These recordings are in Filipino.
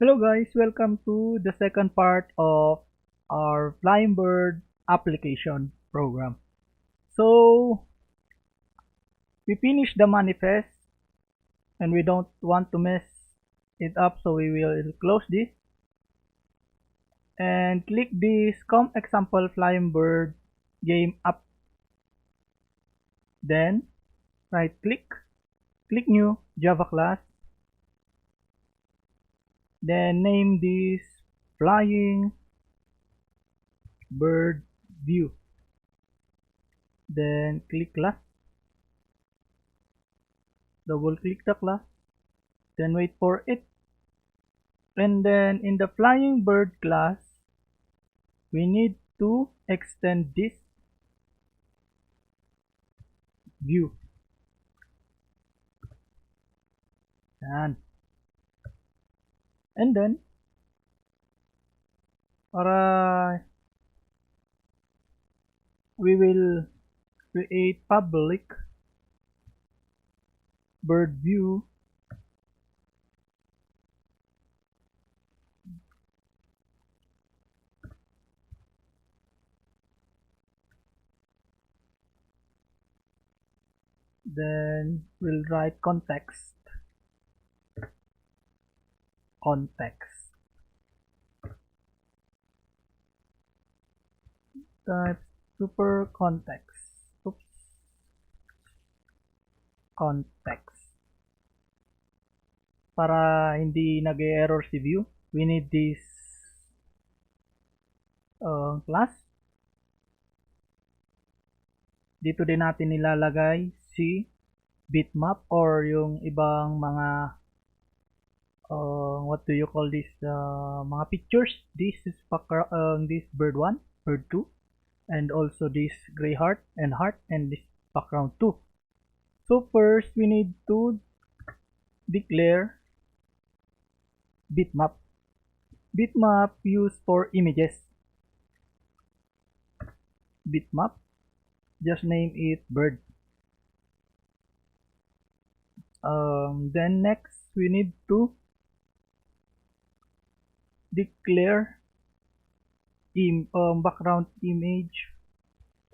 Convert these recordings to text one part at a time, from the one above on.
Hello guys, welcome to the second part of our Flying Bird application program. So, we finished the manifest and we don't want to mess it up, so we will close this and click this com example Flying Bird game app. Then, right click new Java class, then name this Flying Bird view. Then click class, double click the class, then wait for it. And then in the flying bird class, we need to extend this view. And then, para we will create public bird view then we'll write context type super context. Context. Para hindi nag-error si view, we need this class. Dito din natin nilalagay si bitmap or yung ibang mga what do you call this, mga pictures. This is this bird 1, bird 2, and also this gray heart and this background 2. So first we need to declare bitmap used for images. Bitmap, just name it bird. Then next we need to declare background image.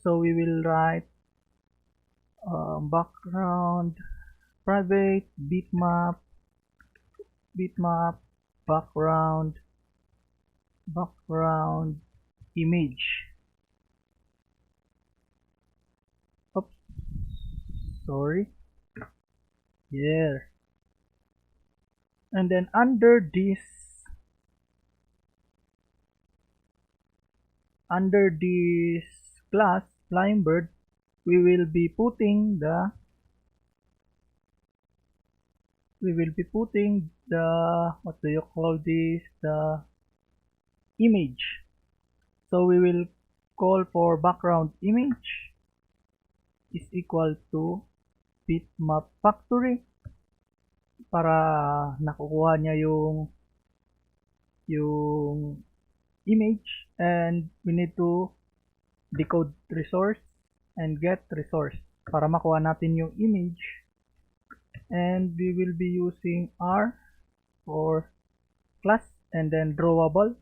So we will write background private bitmap background image. Oops, sorry. Yeah. And then under this class flying bird, we will be putting the what do you call this, the image. So we will call for background image is equal to bitmap factory para nakukuha niya yung image, and we need to decode resource and get resource para makuha natin yung image. And we will be using R for class and then drawable,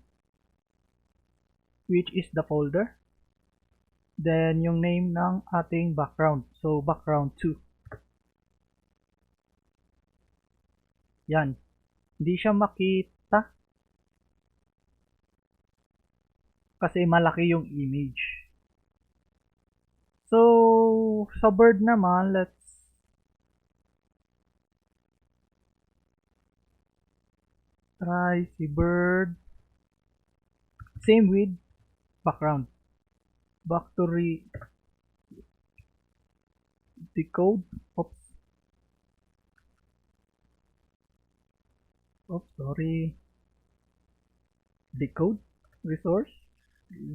which is the folder, then yung name ng ating background, so background 2. Yan, hindi siya makita kasi malaki yung image. So sa bird naman, let's try si bird, same with background, factory decode. Sorry, decode resource,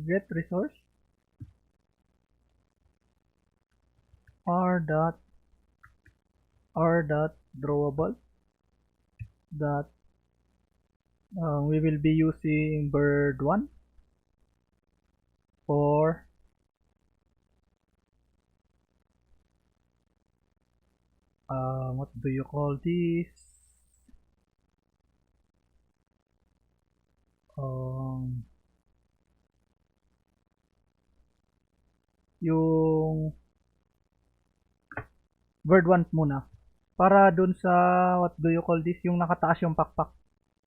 get resource, r dot drawable that we will be using bird 1 for what do you call this, yung bird 1 muna. Para dun sa, what do you call this, yung nakataas yung pakpak.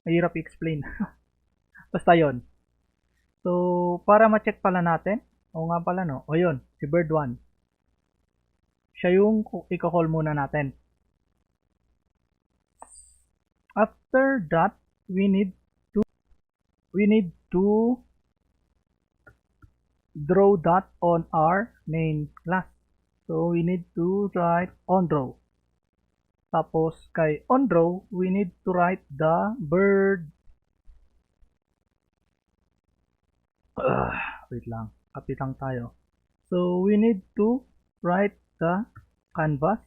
Mahirap i-explain. Basta yon. So, para ma-check pala natin, o nga pala no, o yun, si bird 1. Siya yung i-call muna natin. After that, we need to draw that on our main class. So, we need to write onDraw. Tapos, kay onDraw, we need to write the bird. Wait lang. Kapit lang tayo. So, we need to write the canvas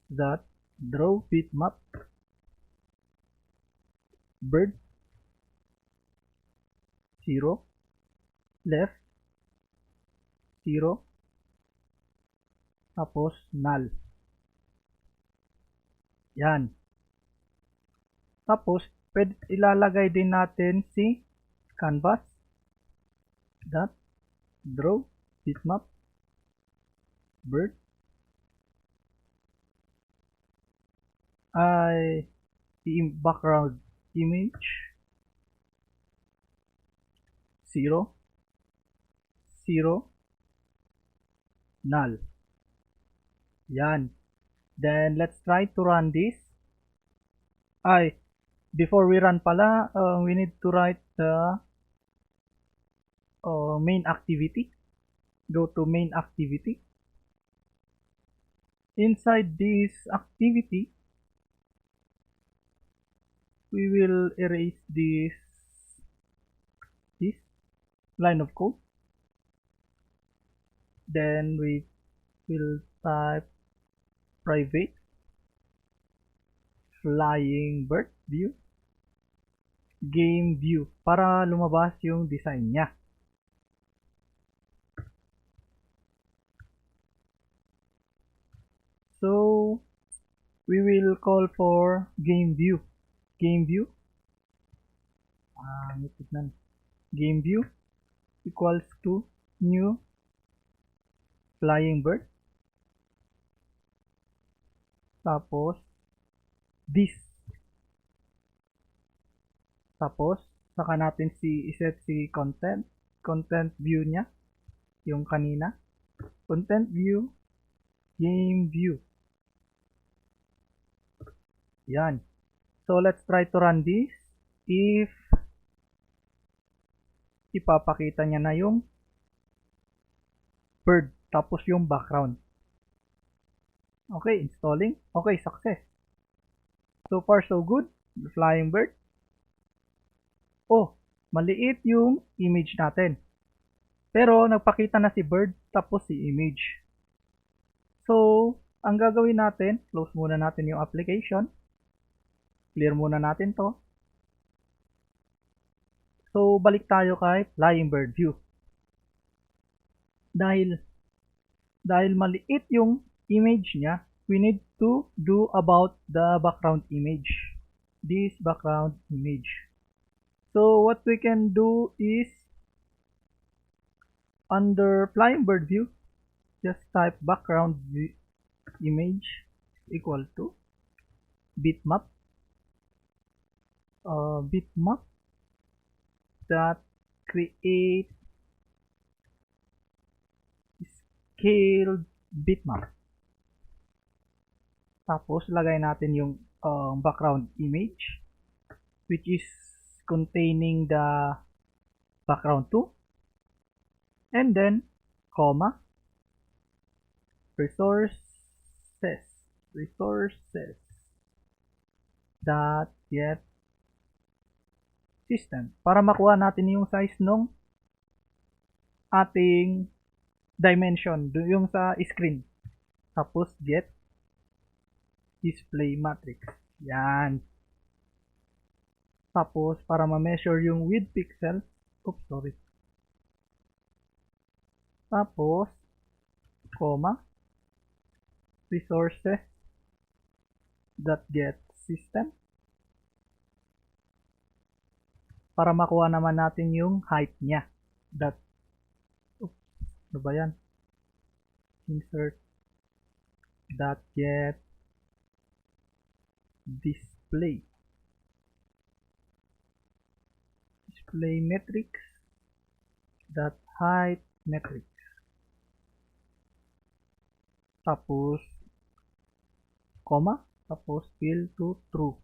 that draw bitmap bird 0 left 0 tapos null. Yan. Tapos pwede ilalagay din natin si canvas that draw bitmap bird ay background image 0 0 null. Yan. Then let's try to run this. Before we run pala, we need to write the main activity. Go to main activity. Inside this activity, we will erase this line of code. Then we will type private flying bird view game view para lumabas yung design niya. So we will call for game view game view equals to new flying bird, tapos this, tapos saka natin iset si content view niya, yung kanina, content view game view. Yan. So let's try to run this. If ipapakita niya na yung bird tapos yung background. Okay, installing. Okay, success. So far so good. The flying bird. Oh, maliit yung image natin. Pero nagpakita na si bird tapos si image. So, ang gagawin natin, close muna natin yung application. Clear muna natin to. So, balik tayo kay flying bird view. Dahil maliit yung image niya, we need to do about the background image. This background image. So, what we can do is, under flying bird view, just type background image equal to bitmap that create scaled bitmap. Tapos lagay natin yung background image which is containing the background 2, and then comma resources that get system para makuha natin yung size nung ating dimension yung sa screen. Tapos get display matrix. Yan. Tapos para ma-measure yung width pixel, tapos comma resources that get system para makuha naman natin yung height niya. Ano ba yan? Insert .get display metrics .height metrics, tapos comma, tapos fill to true.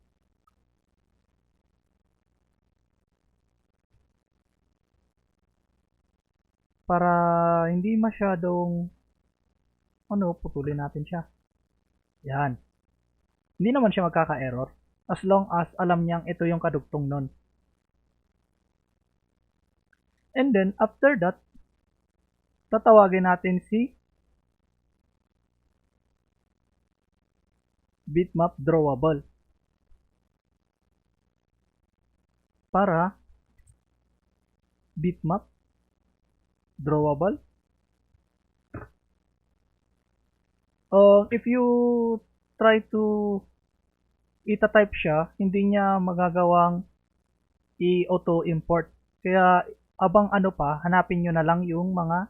Para hindi masyadong putulin natin siya. Yan. Hindi naman siya magkaka-error as long as alam niyang ito yung kadugtong nun. And then, after that, tatawagin natin si bitmap drawable para bitmap drawable. If you try to ita-type siya, hindi niya magagawang i-auto import. Kaya abang hanapin nyo na lang yung mga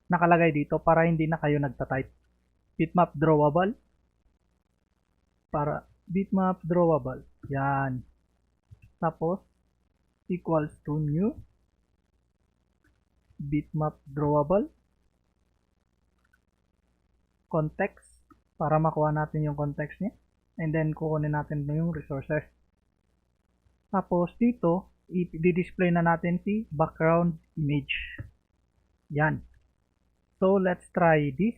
nakalagay dito para hindi na kayo nagta-type. Bitmap drawable para bitmap drawable. Yan. Tapos equals to new bitmap drawable context para makuha natin yung context niya, and then kukunin natin yung resources. Tapos dito i-display na natin si background image. Yan. So let's try this.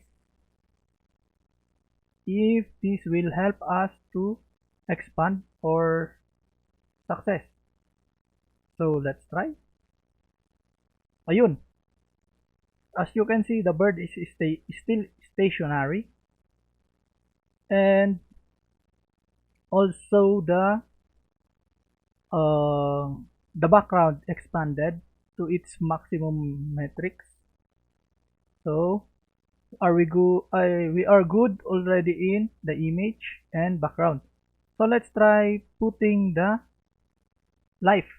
If this will help us to expand or success. So let's try. Ayun. As you can see, the bird is still stationary, and also the background expanded to its maximum metrics. So we are good already in the image and background. So let's try putting the life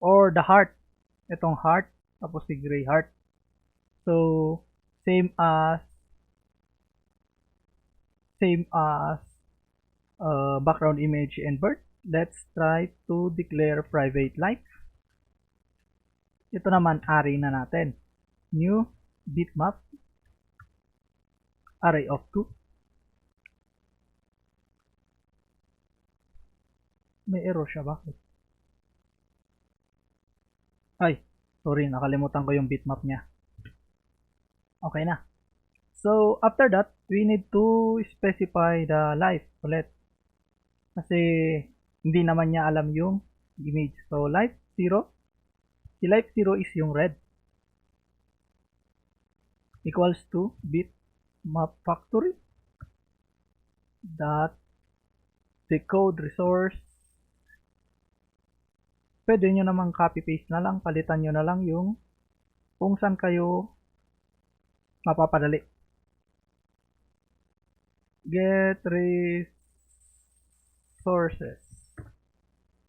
or the heart. Itong heart, tapos si gray heart. So same as background image and bird. Let's try to declare private life. Ito naman array na natin. New bitmap array of 2. May error siya, bakit? Ay, sorry, nakalimutan ko yung bitmap niya. Okay na. So after that, we need to specify the life ulit. Kasi hindi naman niya alam yung image. So life 0. Si life 0 is yung red. Equals to bitmap factory dot decode resource. Pwede nyo namang copy paste na lang, palitan nyo na lang yung kung saan kayo mapapadali. Get resources.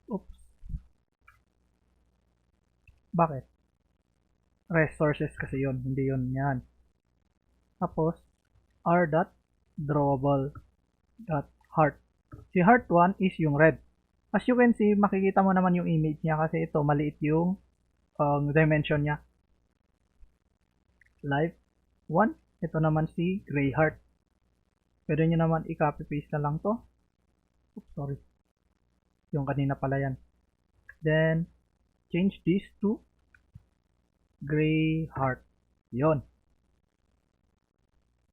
Oops. Bakit? Resources kasi yun, hindi yun yan. Tapos r.drawable.heart. Si heart 1 is yung red. As you can see, makikita mo naman yung image niya kasi ito maliit yung dimension niya. Life 1. Ito naman si gray heart. Pwede nyo naman i-copy paste na lang to. Oops, sorry. Yung kanina pala yan. Then change this to gray heart. Yon.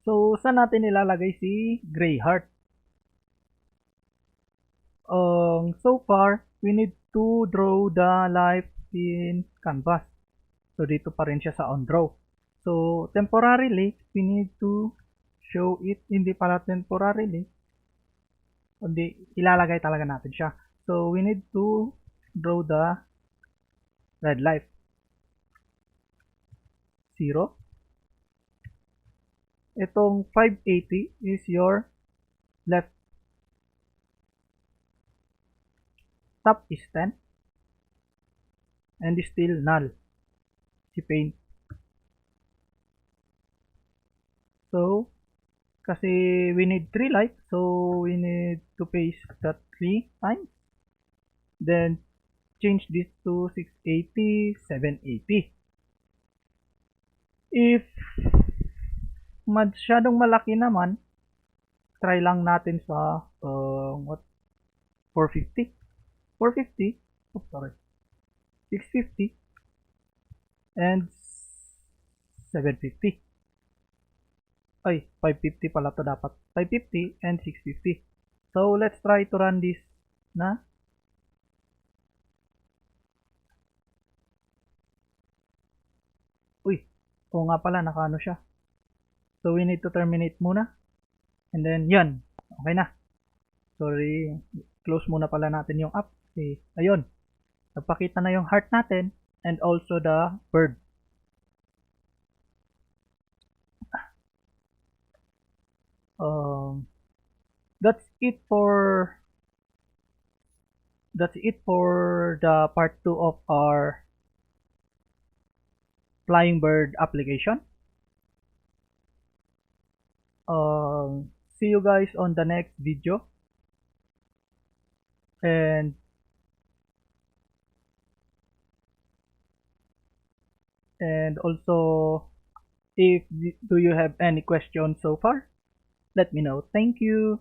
So saan natin ilalagay si gray heart? So far, we need to draw the life in canvas. So dito pa rin siya sa on draw. So temporarily, we need to show it. Hindi pala temporarily, kundi ilalagay talaga natin siya. So we need to draw the red life. 0. Itong 580 is your left top is 10 and still null si paint. So kasi we need 3 light, so we need to paste that 3 times, then change this to 680, 780. If masyadong malaki naman, try lang natin sa 450, oh sorry, 650 and 750. Ay, 550 pala to dapat. 550 and 650. So let's try to run this na. Uy, oo nga pala, nakaano siya. So we need to terminate muna. And then, yan. Okay na. Sorry, close muna pala natin yung app. Okay, ayun. Nagpakita na yung heart natin and also the bird. That's it for the part 2 of our Flying Bird application. See you guys on the next video, and also if do you have any questions so far, let me know. Thank you.